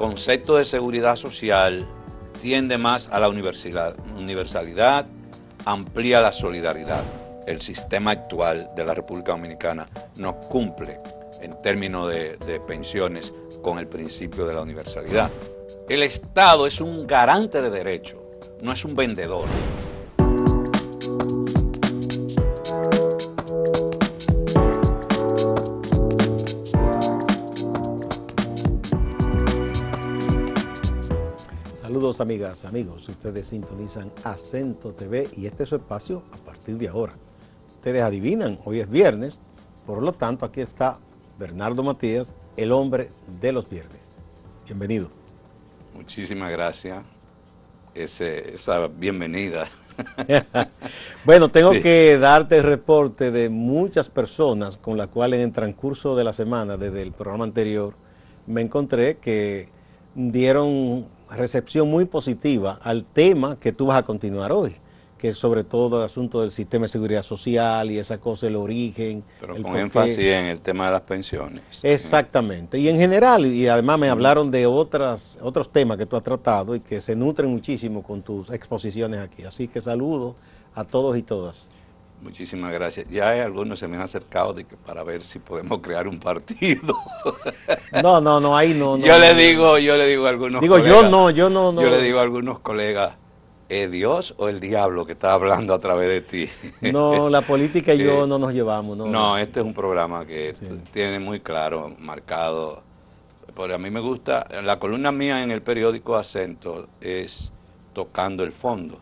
concepto de seguridad social tiende más a la universalidad, amplía la solidaridad. El sistema actual de la República Dominicana no cumple en términos de pensiones con el principio de la universalidad. El Estado es un garante de derechos, no es un vendedor. Saludos amigas, amigos, ustedes sintonizan Acento TV y este es su espacio a partir de ahora. Ustedes adivinan, hoy es viernes, por lo tanto aquí está Bernardo Matías, el hombre de los viernes. Bienvenido. Muchísimas gracias, esa bienvenida. Bueno, tengo Sí. que darte el reporte de muchas personas con las cuales en el transcurso de la semana, desde el programa anterior, me encontré que dieron recepción muy positiva al tema que tú vas a continuar hoy, que es sobre todo el asunto del sistema de seguridad social y esa cosa, el origen. Pero el con porqué. énfasis en el tema de las pensiones. Exactamente, y en general, y además me hablaron de otros temas que tú has tratado y que se nutren muchísimo con tus exposiciones aquí. Así que saludos a todos y todas. Muchísimas gracias. Ya hay algunos se me han acercado para ver si podemos crear un partido. No, ahí no. Yo le digo a algunos Digo, colegas. yo no. Yo le digo a algunos colegas, ¿es Dios o el diablo que está hablando a través de ti? No, la política y yo no nos llevamos. No, este es un programa que Sí. tiene muy claro, marcado. Porque a mí me gusta, la columna mía en el periódico Acento es tocando el fondo.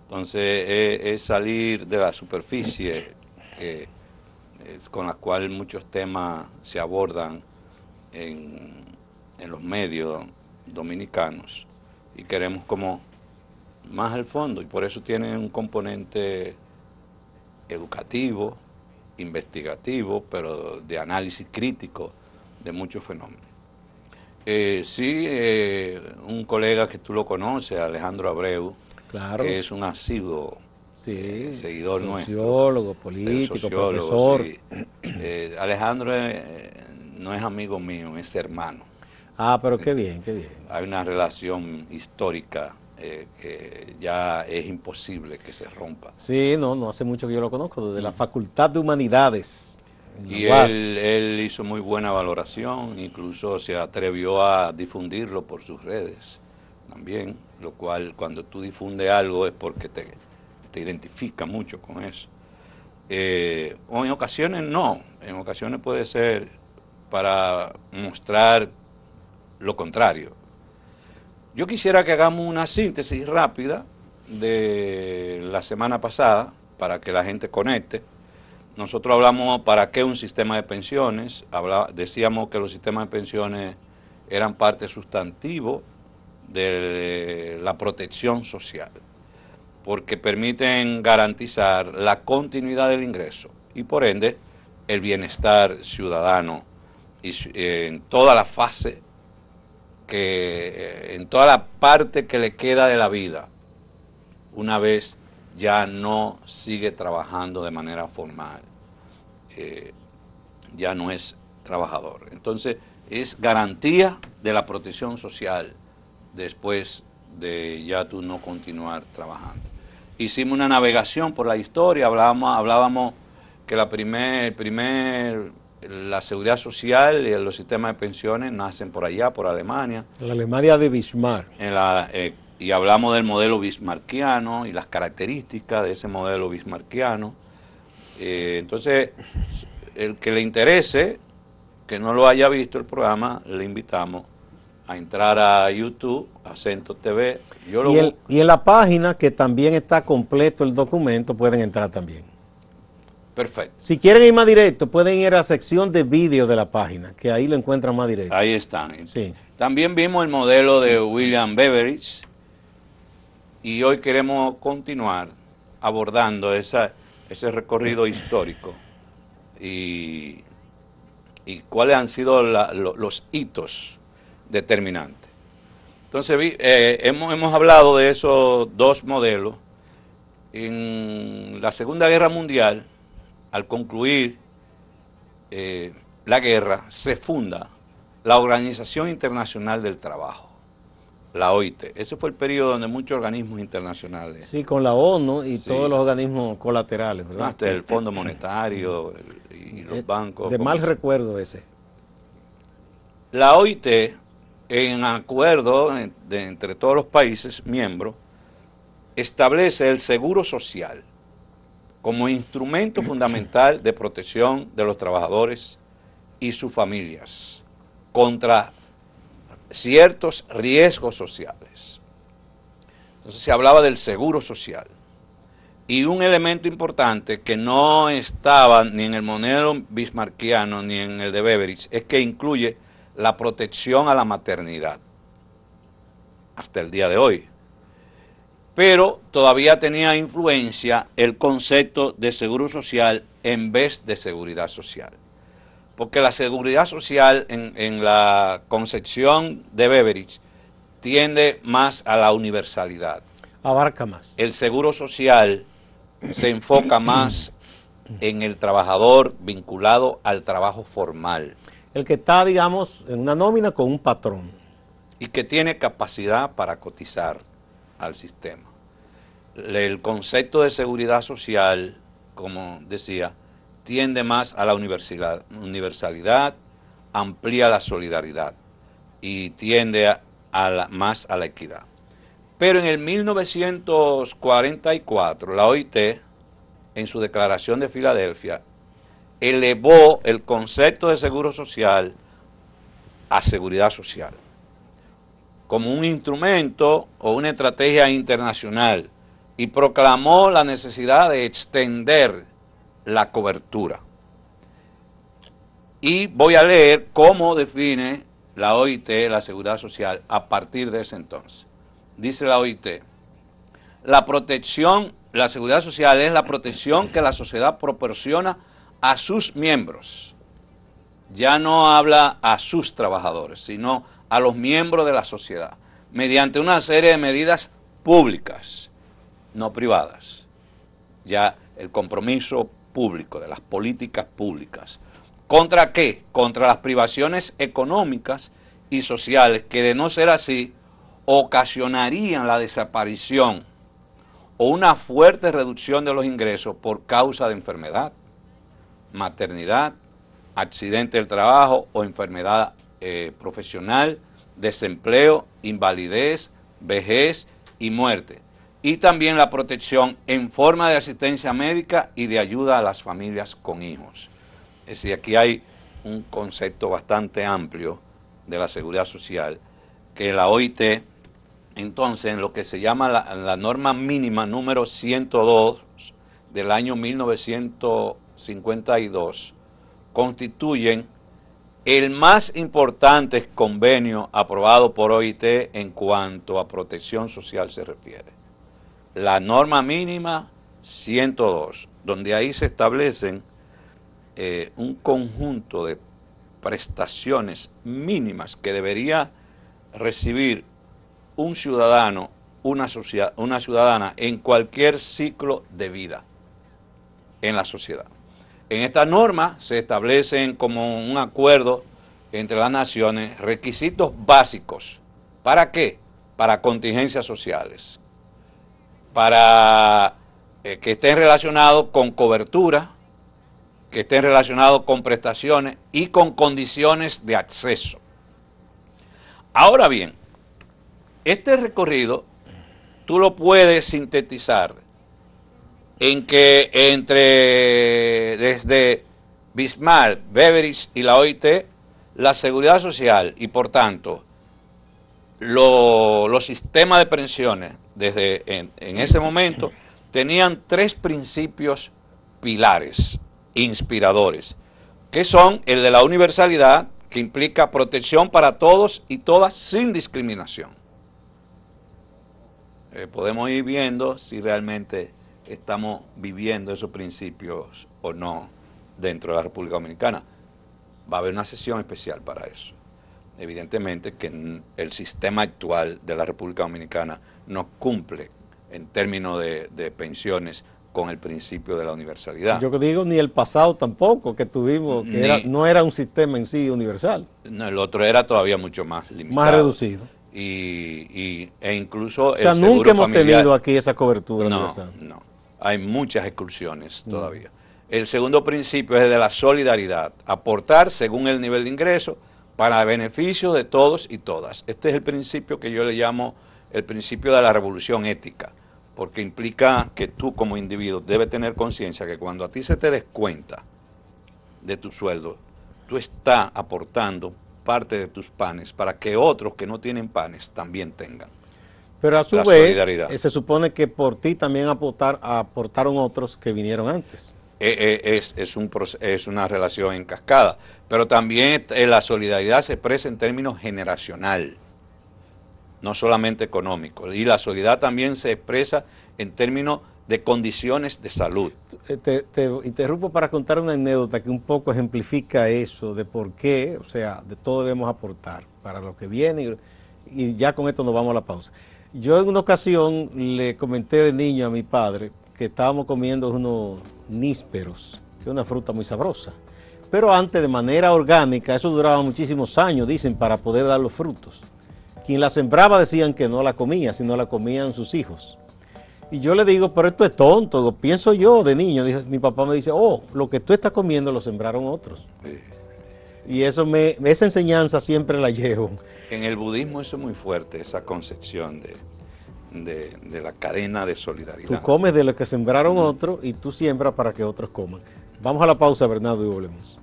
Entonces es salir de la superficie con la cual muchos temas se abordan en los medios dominicanos y queremos como más al fondo y por eso tiene un componente educativo, investigativo, pero de análisis crítico de muchos fenómenos. Un colega que tú lo conoces, Alejandro Abreu, Claro. que es un asiduo seguidor nuestro. Sociólogo, político, sociólogo, profesor. sí. Alejandro no es amigo mío, es hermano. Ah, pero qué bien, qué bien. Hay una relación histórica que ya es imposible que se rompa. Sí, no hace mucho que yo lo conozco, desde la Facultad de Humanidades. Y él hizo muy buena valoración, incluso se atrevió a difundirlo por sus redes también, lo cual cuando tú difundes algo es porque te identifica mucho con eso. O en ocasiones no, en ocasiones puede ser para mostrar lo contrario. Yo quisiera que hagamos una síntesis rápida de la semana pasada para que la gente conecte. Nosotros hablamos para qué un sistema de pensiones, decíamos que los sistemas de pensiones eran parte sustantivo de la protección social, porque permiten garantizar la continuidad del ingreso y por ende el bienestar ciudadano y en toda la fase, en toda la parte que le queda de la vida, una vez ya no sigue trabajando de manera formal, ya no es trabajador. Entonces es garantía de la protección social después de ya tú no continuar trabajando. Hicimos una navegación por la historia, hablábamos que la seguridad social y los sistemas de pensiones nacen por allá, por Alemania. La Alemania de Bismarck. Y hablamos del modelo bismarckiano y las características de ese modelo bismarckiano. Entonces, el que le interese, que no lo haya visto el programa, le invitamos a entrar a YouTube, Acento TV. Y en la página, que también está completo el documento, pueden entrar también. Perfecto. Si quieren ir más directo, pueden ir a la sección de vídeo de la página, que ahí lo encuentran más directo. Ahí están. Sí. También vimos el modelo de William Beveridge y hoy queremos continuar abordando ese recorrido histórico y cuáles han sido los hitos determinantes. Entonces, hemos hablado de esos dos modelos. En la Segunda Guerra Mundial, al concluir la guerra, se funda la Organización Internacional del Trabajo, la OIT. Ese fue el periodo donde muchos organismos internacionales. Sí, con la ONU y Sí. todos los organismos colaterales, ¿verdad? Hasta el Fondo Monetario y los bancos. De mal recuerdo ese. La OIT, en acuerdo entre todos los países miembros, establece el seguro social como instrumento fundamental de protección de los trabajadores y sus familias contra ciertos riesgos sociales. Entonces se hablaba del seguro social. Y un elemento importante que no estaba ni en el modelo bismarckiano ni en el de Beveridge es que incluye la protección a la maternidad hasta el día de hoy. Pero todavía tenía influencia el concepto de seguro social en vez de seguridad social. Porque la seguridad social en la concepción de Beveridge tiende más a la universalidad. Abarca más. El seguro social se enfoca más en el trabajador vinculado al trabajo formal. El que está, digamos, en una nómina con un patrón. Y que tiene capacidad para cotizar al sistema. El concepto de seguridad social, como decía, tiende más a la universalidad, amplía la solidaridad y tiende más a la equidad. Pero en el 1944, la OIT, en su declaración de Filadelfia, elevó el concepto de seguro social a seguridad social, como un instrumento o una estrategia internacional, y proclamó la necesidad de extender la cobertura. Y voy a leer cómo define la OIT la seguridad social a partir de ese entonces. Dice la OIT, la seguridad social es la protección que la sociedad proporciona a sus miembros. Ya no habla a sus trabajadores, sino a los miembros de la sociedad, mediante una serie de medidas públicas, no privadas. Ya el compromiso público, de las políticas públicas. ¿Contra qué? Contra las privaciones económicas y sociales que, de no ser así, ocasionarían la desaparición o una fuerte reducción de los ingresos por causa de enfermedad, maternidad, accidente del trabajo o enfermedad profesional, desempleo, invalidez, vejez y muerte. Y también la protección en forma de asistencia médica y de ayuda a las familias con hijos. Es decir, aquí hay un concepto bastante amplio de la seguridad social que la OIT, entonces, en lo que se llama la norma mínima número 102 del año 1952, constituyen el más importante convenio aprobado por OIT en cuanto a protección social se refiere. La norma mínima 102, donde ahí se establecen un conjunto de prestaciones mínimas que debería recibir un ciudadano, una ciudadana en cualquier ciclo de vida en la sociedad. En esta norma se establecen como un acuerdo entre las naciones requisitos básicos. ¿Para qué? Para contingencias sociales, para que estén relacionados con cobertura, que estén relacionados con prestaciones y con condiciones de acceso. Ahora bien, este recorrido tú lo puedes sintetizar en que desde Bismarck, Beveridge y la OIT, la seguridad social y por tanto los sistemas de pensiones desde en ese momento tenían tres principios pilares inspiradores, que son el de la universalidad, que implica protección para todos y todas sin discriminación. Podemos ir viendo si realmente estamos viviendo esos principios o no dentro de la República Dominicana. Va a haber una sesión especial para eso. Evidentemente que el sistema actual de la República Dominicana no cumple en términos de pensiones con el principio de la universalidad. Yo digo ni el pasado tampoco que tuvimos, que no era un sistema en sí universal. No, el otro era todavía mucho más limitado. Más reducido. E incluso o sea, el seguro nunca hemos familiar, tenido aquí esa cobertura universal. No, hay muchas exclusiones todavía. El segundo principio es el de la solidaridad, aportar según el nivel de ingreso para beneficio de todos y todas. Este es el principio que yo le llamo el principio de la revolución ética, porque implica que tú como individuo debes tener conciencia que cuando a ti se te descuenta de tu sueldo, tú estás aportando parte de tus panes para que otros que no tienen panes también tengan. Pero a su vez, se supone que por ti también aportaron otros que vinieron antes. Es una relación en cascada, pero también la solidaridad se expresa en términos generacional, no solamente económico, y la solidaridad también se expresa en términos de condiciones de salud. Te interrumpo para contar una anécdota que un poco ejemplifica eso, de por qué, o sea, de todo debemos aportar para lo que viene, y ya con esto nos vamos a la pausa. Yo en una ocasión le comenté de niño a mi padre que estábamos comiendo unos nísperos, que es una fruta muy sabrosa, pero antes de manera orgánica, eso duraba muchísimos años, dicen, para poder dar los frutos. Quien la sembraba decían que no la comía, sino la comían sus hijos. Y yo le digo, pero esto es tonto, pienso yo de niño. Mi papá me dice, oh, lo que tú estás comiendo lo sembraron otros. Y eso esa enseñanza siempre la llevo. En el budismo eso es muy fuerte, esa concepción de la cadena de solidaridad. Tú comes de lo que sembraron otros y tú siembras para que otros coman. Vamos a la pausa, Bernardo, y volvemos.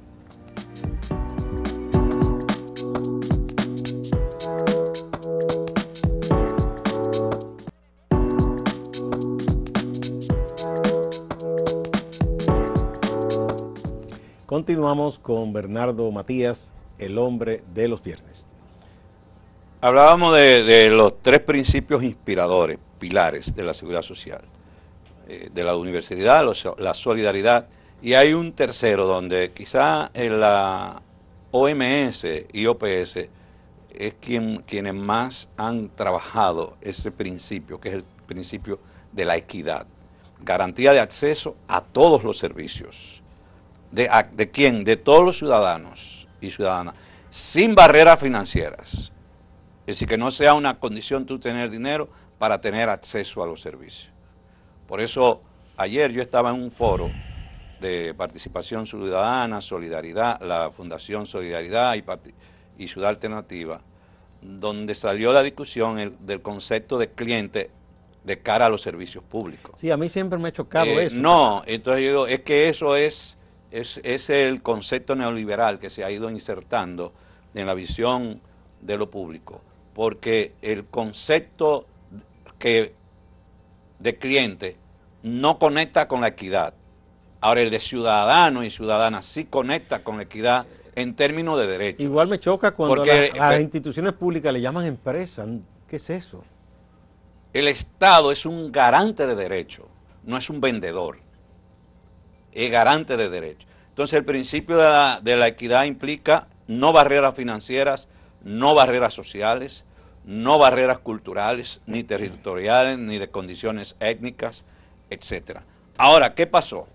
Continuamos con Bernardo Matías, el hombre de los viernes. Hablábamos de los tres principios inspiradores, pilares de la seguridad social, de la universalidad, la solidaridad, y hay un tercero donde quizá la OMS y OPS es quienes más han trabajado ese principio, que es el principio de la equidad, garantía de acceso a todos los servicios. ¿De quién? De todos los ciudadanos y ciudadanas, sin barreras financieras. Es decir, que no sea una condición tú tener dinero para tener acceso a los servicios. Por eso, ayer yo estaba en un foro de participación ciudadana, solidaridad, la Fundación Solidaridad y Ciudad Alternativa, donde salió la discusión del concepto de cliente de cara a los servicios públicos. Sí, a mí siempre me ha chocado eso. No, entonces yo digo, es que eso es el concepto neoliberal que se ha ido insertando en la visión de lo público, porque el concepto de cliente no conecta con la equidad. Ahora el de ciudadano y ciudadana sí conecta con la equidad en términos de derechos. Igual me choca cuando las instituciones públicas le llaman empresa. ¿Qué es eso? El Estado es un garante de derechos, no es un vendedor. Es garante de derechos. Entonces el principio de la equidad implica no barreras financieras, no barreras sociales, no barreras culturales, ni territoriales, ni de condiciones étnicas, etc. Ahora, ¿qué pasó?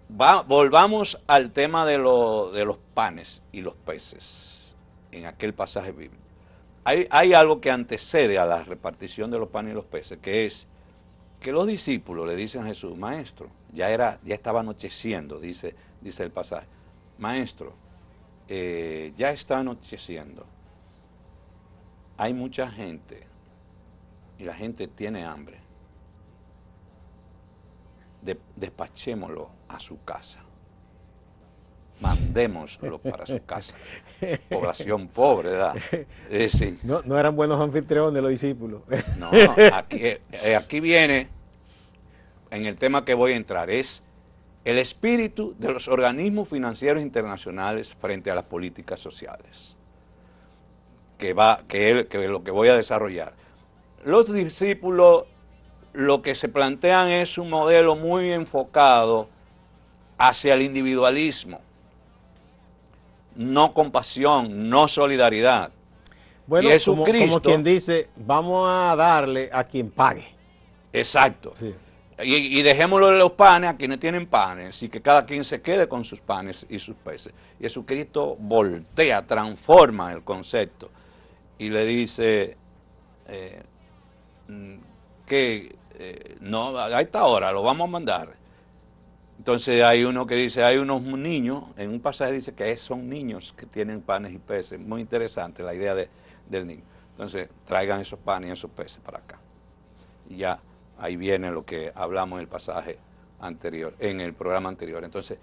Volvamos al tema de los panes y los peces en aquel pasaje bíblico. Hay algo que antecede a la repartición de los panes y los peces, que es que los discípulos le dicen a Jesús, maestro, ya estaba anocheciendo, dice el pasaje, maestro, ya está anocheciendo, hay mucha gente y la gente tiene hambre, despachémoslo a su casa, mandémoslo para su casa, población pobre, ¿verdad? Es decir, no eran buenos anfitriones los discípulos. No, aquí viene, en el tema que voy a entrar, es el espíritu de los organismos financieros internacionales frente a las políticas sociales, que es lo que voy a desarrollar. Los discípulos lo que se plantean es un modelo muy enfocado hacia el individualismo, no compasión, no solidaridad. Bueno, como quien dice, vamos a darle a quien pague. Exacto. Sí. Y dejémoslo de los panes a quienes tienen panes y que cada quien se quede con sus panes y sus peces. Y Jesucristo voltea, transforma el concepto y le dice que no, a esta hora lo vamos a mandar. Entonces hay uno que dice, hay unos niños, en un pasaje dice que son niños que tienen panes y peces. Muy interesante la idea del niño. Entonces traigan esos panes y esos peces para acá. Y ya ahí viene lo que hablamos en el pasaje anterior, en el programa anterior. Entonces,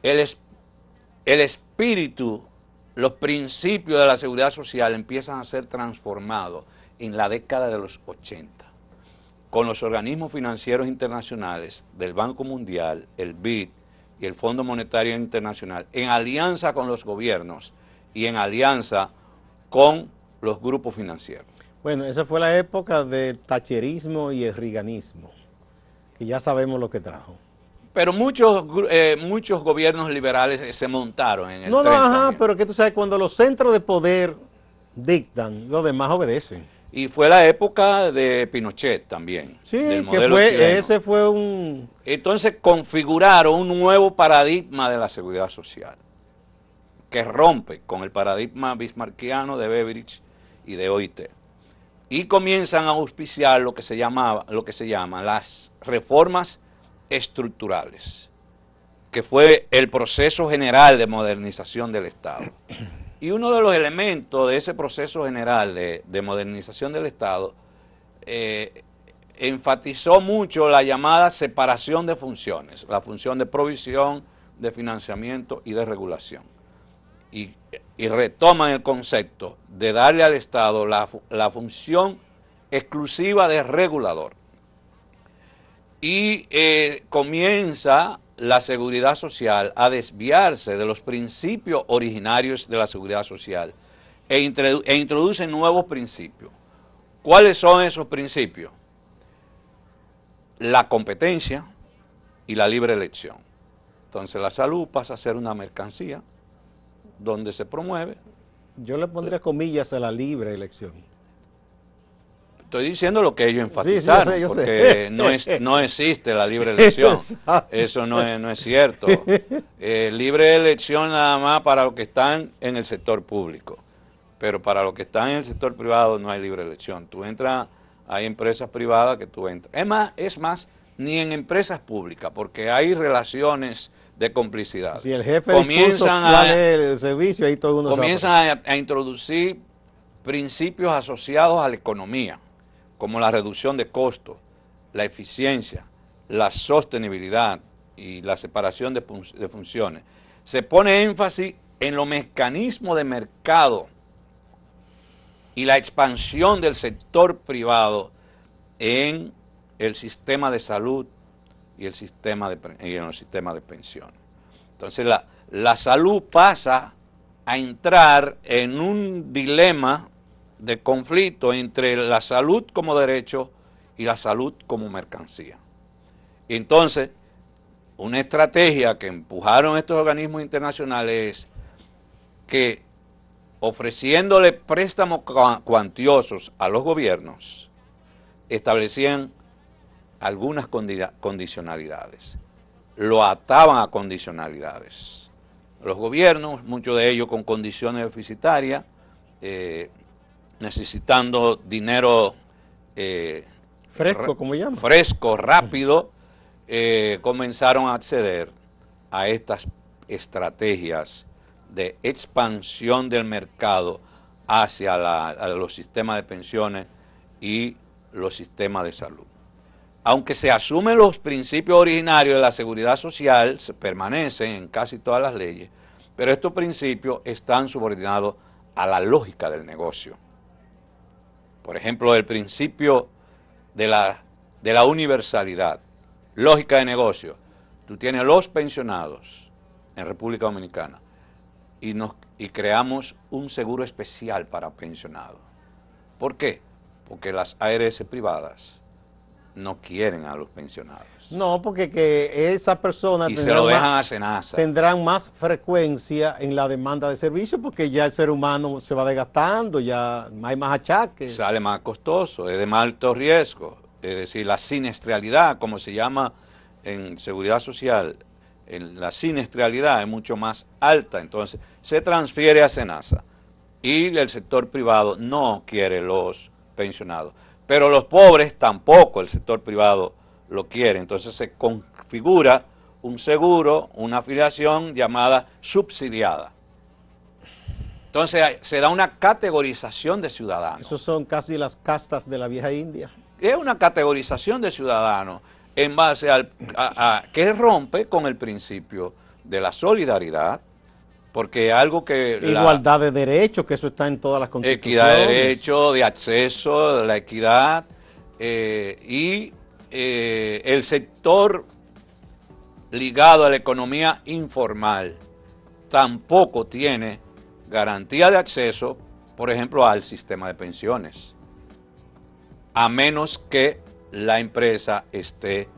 el espíritu, los principios de la seguridad social empiezan a ser transformados en la década de los 80, con los organismos financieros internacionales del Banco Mundial, el BID y el Fondo Monetario Internacional, en alianza con los gobiernos y en alianza con los grupos financieros. Bueno, esa fue la época del thatcherismo y el reaganismo, que ya sabemos lo que trajo. Pero muchos gobiernos liberales se montaron en el No, tren ajá, también. pero que tú sabes, cuando los centros de poder dictan, los demás obedecen. Y fue la época de Pinochet también, Sí, del que modelo chileno. ese fue un... Entonces configuraron un nuevo paradigma de la seguridad social, que rompe con el paradigma bismarckiano de Beveridge y de OIT. Y comienzan a auspiciar lo que se llama las reformas estructurales, que fue el proceso general de modernización del Estado. Y uno de los elementos de ese proceso general de modernización del Estado enfatizó mucho la llamada separación de funciones, la función de provisión, de financiamiento y de regulación. Y retoman el concepto de darle al Estado la función exclusiva de regulador. Y comienza la seguridad social a desviarse de los principios originarios de la seguridad social e introduce nuevos principios. ¿Cuáles son esos principios? La competencia y la libre elección. Entonces la salud pasa a ser una mercancía donde se promueve. Yo le pondría comillas a la libre elección. Estoy diciendo lo que ellos enfatizaron, sí, yo sé. porque no existe la libre elección. Eso no es cierto. Libre elección nada más para los que están en el sector público, pero para los que están en el sector privado no hay libre elección. Tú entras, hay empresas privadas que tú entras. Es más, ni en empresas públicas, porque hay relaciones de complicidad. Si el jefe comienzan el servicio, ahí todo el mundo comienzan a introducir principios asociados a la economía, como la reducción de costos, la eficiencia, la sostenibilidad y la separación de funciones. Se pone énfasis en los mecanismos de mercado y la expansión del sector privado en el sistema de salud y en los sistemas de pensiones. Entonces la salud pasa a entrar en un dilema de conflicto entre la salud como derecho y la salud como mercancía. Y entonces, una estrategia que empujaron estos organismos internacionales es que ofreciéndole préstamos cuantiosos a los gobiernos, establecían algunas condicionalidades, lo ataban a condicionalidades. Los gobiernos, muchos de ellos con condiciones deficitarias, necesitando dinero fresco, como llaman. Fresco, rápido, comenzaron a acceder a estas estrategias de expansión del mercado hacia a los sistemas de pensiones y los sistemas de salud. Aunque se asumen los principios originarios de la seguridad social, se permanecen en casi todas las leyes, pero estos principios están subordinados a la lógica del negocio. Por ejemplo, el principio de la universalidad, lógica de negocio. Tú tienes los pensionados en República Dominicana y creamos un seguro especial para pensionados. ¿Por qué? Porque las ARS privadas no quieren a los pensionados. No, porque que esa persona y se lo dejan a Senasa. Tendrán más frecuencia en la demanda de servicios porque ya el ser humano se va desgastando, ya hay más achaques. Sale más costoso, es de más alto riesgo. es decir, la siniestralidad, como se llama en seguridad social, la siniestralidad es mucho más alta, entonces se transfiere a SENASA y el sector privado no quiere los pensionados, pero los pobres tampoco el sector privado lo quiere, entonces se configura un seguro, una afiliación llamada subsidiada. Entonces se da una categorización de ciudadanos. Esos son casi las castas de la vieja India. Es una categorización de ciudadanos en base que rompe con el principio de la solidaridad, porque algo que... Igualdad de derechos, que eso está en todas las constituciones. Equidad de derechos, de acceso, la equidad, y el sector ligado a la economía informal tampoco tiene garantía de acceso, por ejemplo, al sistema de pensiones, a menos que la empresa esté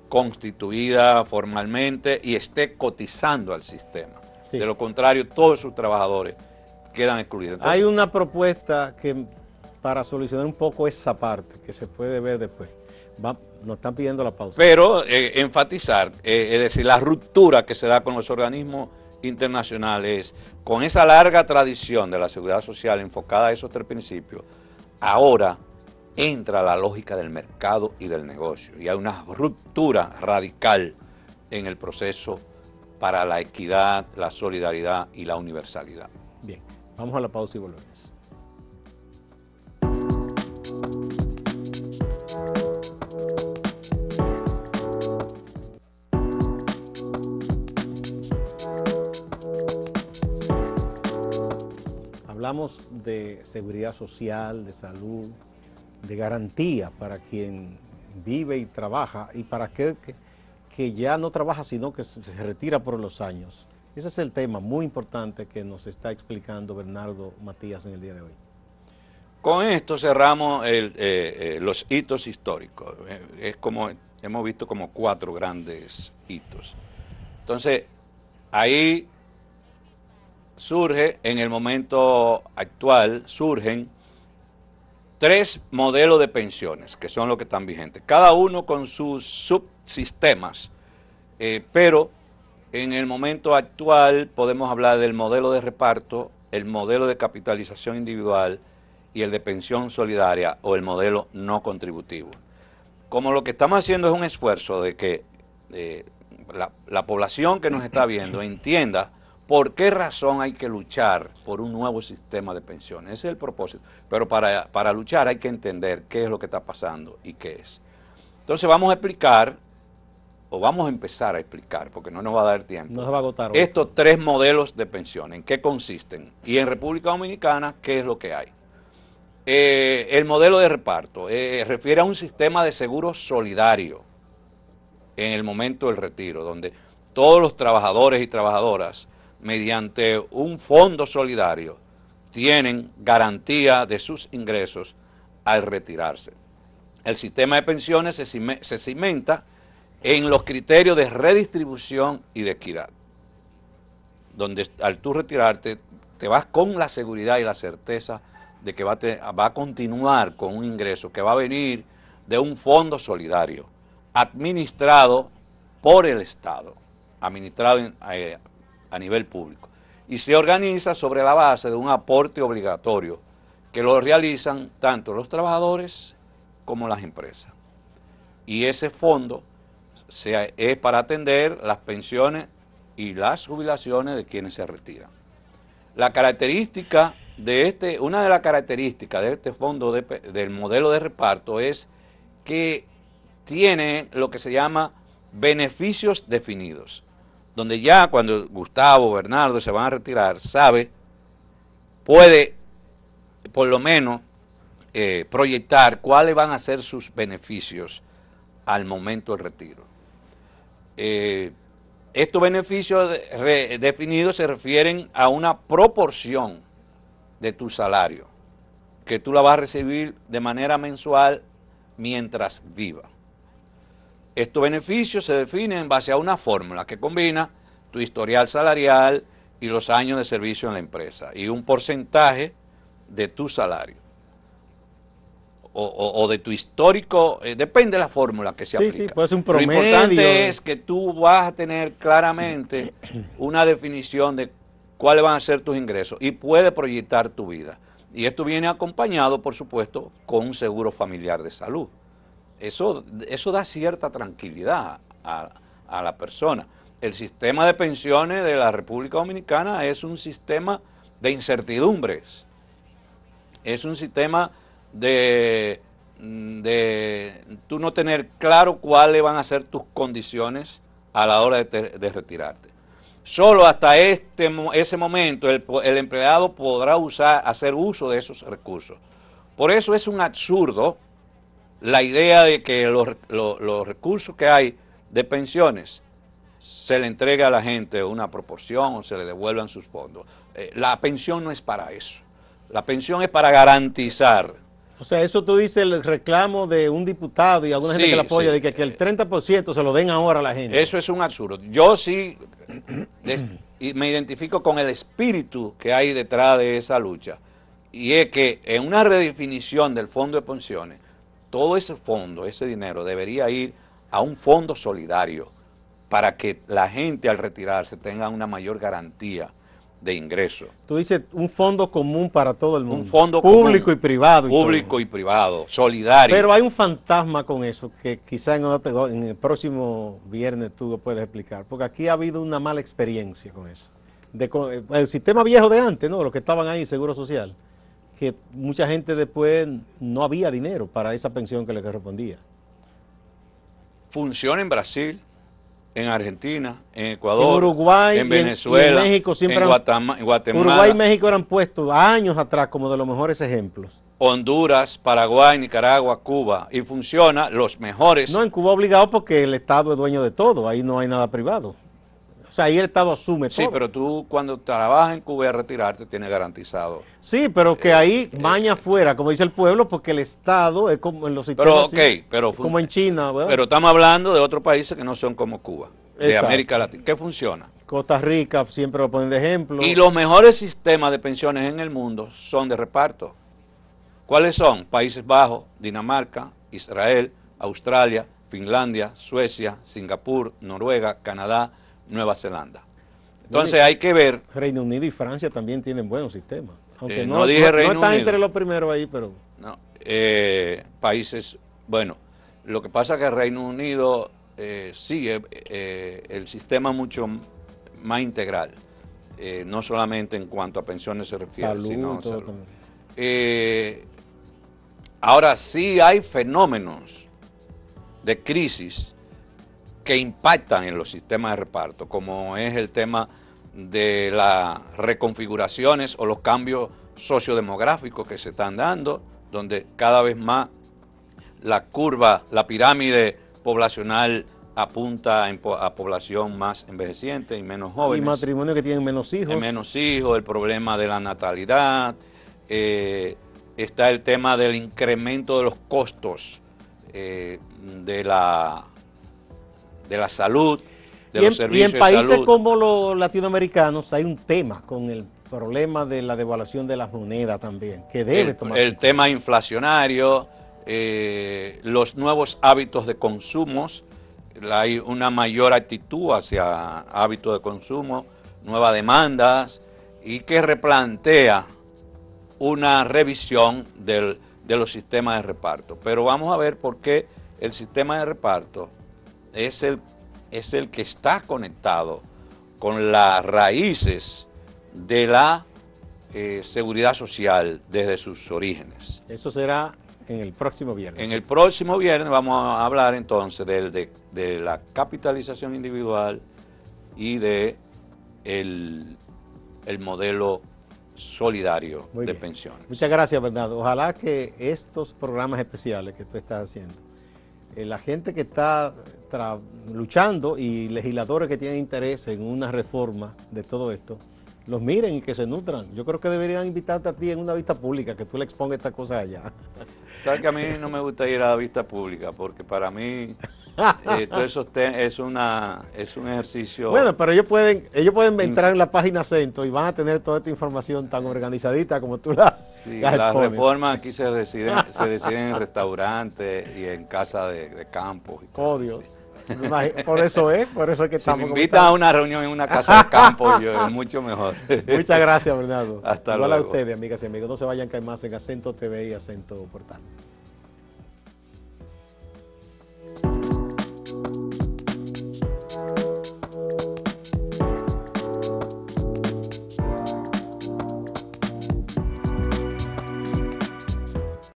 constituida formalmente y esté cotizando al sistema. Sí. De lo contrario, todos sus trabajadores quedan excluidos. Entonces, hay una propuesta que para solucionar un poco esa parte, que se puede ver después. Nos están pidiendo la pausa. Pero enfatizar, es decir, la ruptura que se da con los organismos internacionales, con esa larga tradición de la seguridad social enfocada a esos tres principios, ahora entra la lógica del mercado y del negocio. Y hay una ruptura radical en el proceso para la equidad, la solidaridad y la universalidad. Bien, vamos a la pausa y volvemos. Hablamos de seguridad social, de salud, de garantía para quien vive y trabaja y para aquel que ya no trabaja sino que se retira por los años. Ese es el tema muy importante que nos está explicando Bernardo Matías en el día de hoy. Con esto cerramos los hitos históricos. Es como, hemos visto como 4 grandes hitos. Entonces, ahí surge, en el momento actual, surgen 3 modelos de pensiones, que son los que están vigentes, cada uno con sus subsistemas, pero en el momento actual podemos hablar del modelo de reparto, el modelo de capitalización individual y el de pensión solidaria o el modelo no contributivo. Como lo que estamos haciendo es un esfuerzo de que la población que nos está viendo entienda por qué razón hay que luchar por un nuevo sistema de pensiones. Ese es el propósito. Pero para luchar hay que entender qué es lo que está pasando y qué es. Entonces vamos a explicar, o vamos a empezar a explicar, porque no nos va a dar tiempo, no se va a agotar hoy, estos 3 modelos de pensión, en qué consisten. Y en República Dominicana, qué es lo que hay. El modelo de reparto refiere a un sistema de seguro solidario en el momento del retiro, donde todos los trabajadores y trabajadoras, mediante un fondo solidario, tienen garantía de sus ingresos al retirarse. El sistema de pensiones se cimenta en los criterios de redistribución y de equidad, donde al tú retirarte te vas con la seguridad y la certeza de que va a continuar con un ingreso que va a venir de un fondo solidario administrado por el Estado, administrado a nivel público, y se organiza sobre la base de un aporte obligatorio que lo realizan tanto los trabajadores como las empresas. Y ese fondo es para atender las pensiones y las jubilaciones de quienes se retiran. La característica de una de las características de este fondo del modelo de reparto es que tiene lo que se llama beneficios definidos, donde ya cuando Gustavo, Bernardo se van a retirar, puede por lo menos proyectar cuáles van a ser sus beneficios al momento del retiro. Estos beneficios definidos se refieren a una proporción de tu salario, que tú la vas a recibir de manera mensual mientras viva. Estos beneficios se definen en base a una fórmula que combina tu historial salarial y los años de servicio en la empresa y un porcentaje de tu salario. o de tu histórico, depende de la fórmula que se aplica. Sí, puede ser un promedio. Lo importante es que tú vas a tener claramente una definición de cuáles van a ser tus ingresos y puedes proyectar tu vida. Y esto viene acompañado, por supuesto, con un seguro familiar de salud. Eso da cierta tranquilidad a la persona. El sistema de pensiones de la República Dominicana es un sistema de incertidumbres. Es un sistema de tú no tener claro cuáles van a ser tus condiciones a la hora de retirarte. Solo hasta ese momento el empleado podrá hacer uso de esos recursos. Por eso es un absurdo la idea de que los recursos que hay de pensiones se le entregue a la gente una proporción o se le devuelvan sus fondos. La pensión no es para eso. La pensión es para garantizar. O sea, eso tú dices el reclamo de un diputado y alguna gente que le apoya, de que el 30% se lo den ahora a la gente. Eso es un absurdo. Yo sí me identifico con el espíritu que hay detrás de esa lucha. Y es que en una redefinición del fondo de pensiones, todo ese fondo, ese dinero, debería ir a un fondo solidario para que la gente al retirarse tenga una mayor garantía de ingreso. Tú dices un fondo común para todo el mundo. Un fondo público común, y privado. Público y privado, solidario. Pero hay un fantasma con eso que quizá en el próximo viernes tú lo puedes explicar, porque aquí ha habido una mala experiencia con eso. El sistema viejo de antes, ¿no? Los que estaban ahí, Seguro Social, que mucha gente después no había dinero para esa pensión que le correspondía. Funciona en Brasil, en Argentina, en Ecuador, en Uruguay, en Venezuela, en México siempre en Guatemala. Uruguay y México eran puestos años atrás como de los mejores ejemplos. Honduras, Paraguay, Nicaragua, Cuba, y funciona los mejores. No, en Cuba obligado porque el Estado es dueño de todo, ahí no hay nada privado. O sea, ahí el Estado asume todo. Sí, pero tú cuando trabajas en Cuba y a retirarte tienes garantizado. Sí, pero que ahí maña afuera, como dice el pueblo, porque el Estado es como en los sistemas, como en China, ¿verdad? Pero estamos hablando de otros países que no son como Cuba, de América Latina. ¿Qué funciona? Costa Rica siempre lo ponen de ejemplo. Y los mejores sistemas de pensiones en el mundo son de reparto. ¿Cuáles son? Países Bajos, Dinamarca, Israel, Australia, Finlandia, Suecia, Singapur, Noruega, Canadá, Nueva Zelanda. Entonces hay que ver. Reino Unido y Francia también tienen buenos sistemas. Aunque no dije Reino están Unido. Entre los primeros ahí, pero. No, países, bueno, lo que pasa es que Reino Unido sí, el sistema mucho más integral, no solamente en cuanto a pensiones se refiere, salud, sino salud. Ahora sí hay fenómenos de crisis que impactan en los sistemas de reparto, como es el tema de las reconfiguraciones o los cambios sociodemográficos que se están dando, donde cada vez más la curva, la pirámide poblacional apunta a población más envejeciente y menos jóvenes. Y matrimonios que tienen menos hijos. Menos hijos, el problema de la natalidad, está el tema del incremento de los costos de la salud, de los servicios de salud. Y en países como los latinoamericanos hay un tema con el problema de la devaluación de las monedas también, que debe tomar. El tema inflacionario, los nuevos hábitos de consumo, hay una mayor actitud hacia hábitos de consumo, nuevas demandas, y que replantea una revisión de los sistemas de reparto. Pero vamos a ver por qué el sistema de reparto es el que está conectado con las raíces de la seguridad social desde sus orígenes. Eso será en el próximo viernes. En el próximo viernes vamos a hablar entonces de la capitalización individual y de el modelo solidario de pensiones. Muchas gracias, Bernardo. Ojalá que estos programas especiales que tú estás haciendo, la gente que está luchando y legisladores que tienen interés en una reforma de todo esto, los miren y que se nutran. Yo creo que deberían invitarte a ti en una vista pública, que tú le expongas estas cosas allá. Sabes que a mí no me gusta ir a la vista pública, porque para mí todo eso es un ejercicio. Bueno, pero ellos pueden entrar en la página Centro y van a tener toda esta información tan organizadita como tú la haces. Sí, las reformas aquí se deciden en restaurantes y en casas de campo. Y Oh, cosas Dios. así. Por eso es que Si me estamos invitan a una reunión en una casa de campo, yo es mucho mejor. Muchas gracias, Bernardo. Hasta Igual a luego. ustedes, amigas y amigos. No se vayan, que hay más en Acento TV y Acento Portal.